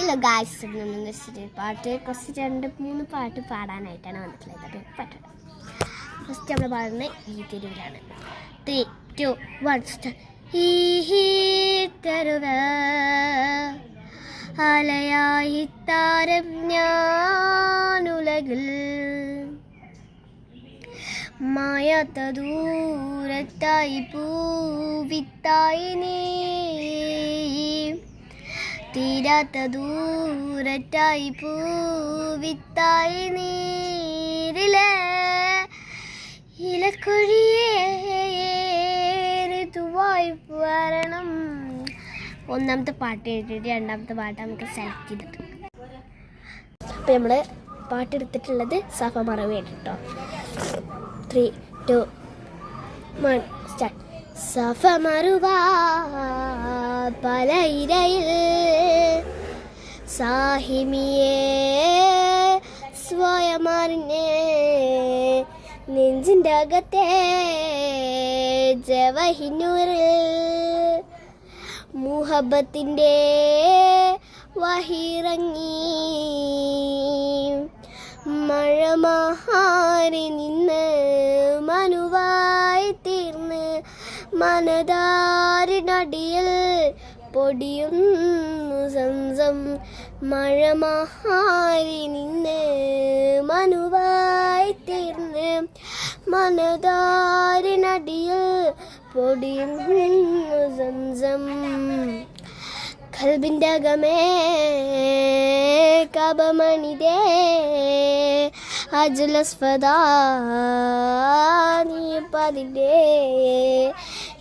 ഇല്ല ഗായ്സ് ഒന്നും വെച്ചിട്ട് പാട്ട് കുറച്ച് 2-3 പാട്ട് പാടാനായിട്ടാണ് വന്നിട്ടുള്ളത്. അപ്പോൾ പാട്ടുണ്ട്. ഫസ്റ്റ് നമ്മൾ പാടുന്നത് ഈ തെരുവിലാണ്. 3, 2, 1 സ്റ്റാർട്ട്. ഈ തെരുവ് അലയായി താരം ഞാനുലകിൽ മായാത്ത ദൂരത്തായി പൂവിത്തായി നീ തീരാത്ത ദൂരത്തായി പൂവിത്തായി നീരിലെ ഇലക്കൊഴിയേതുവായി വരണം. ഒന്നാമത്തെ പാട്ട് എഴുതിയിട്ട് രണ്ടാമത്തെ പാട്ട് നമുക്ക് സെലക്ട് ചെയ്തിട്ട് അപ്പോൾ നമ്മൾ പാട്ടെടുത്തിട്ടുള്ളത് സഫ മറവിയാണ് കേട്ടോ. 3, 2, 1 സ്റ്റാർട്ട്. സഫ മറുവ പലയിരയിൽ സാഹിമിയെ സ്വയമറിഞ്ഞ് നെഞ്ചിൻ്റെ അകത്തെ ജവഹിനൂറിൽ മുഹബത്തിൻ്റെ വഹിറങ്ങി മഴമാറി നിന്ന് മനുവായി തീർന്ന് മനതാരിനടിയിൽ പൊടിയുന്നു സംസം. മഴമാറി നിന്ന് മനുവായി തീർന്ന് മനതാരിനടിയിൽ പൊടിയുന്നു സംസം. കൽബിൻ്റെ അകമേ കബമണിതേ അജലസ്ഫദാ നീ പതിൻ്റെ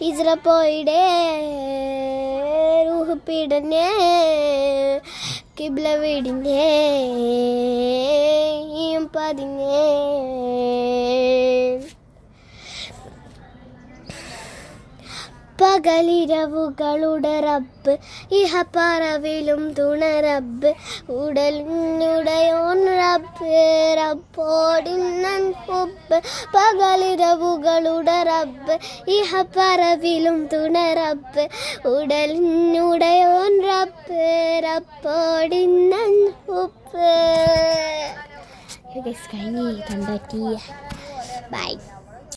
ഹിജ്റ പോയിടേ റൂഹ് പീഡനെ കിബ്ല വീടിൻ്റെ പതിനെ പകലിരവുകളുടെ റബ്ബ് ഇഹ പറവിലും തുണ റബ്ബ് ഉടലിനുടയോൻ റബ്ബ് റബ്ബോടിന്നൻ ഹുബ്ബ്. പകലിരവുകളുടെ റബ്ബ് ഇഹ പറവിലും തുണ റബ്ബ് ഉടലിനുടയോൻ റബ്ബ് റബ്ബോടിന്നൻ ഹുബ്ബ്. കഴിഞ്ഞ് കണ്ടെത്തിയ ബൈ.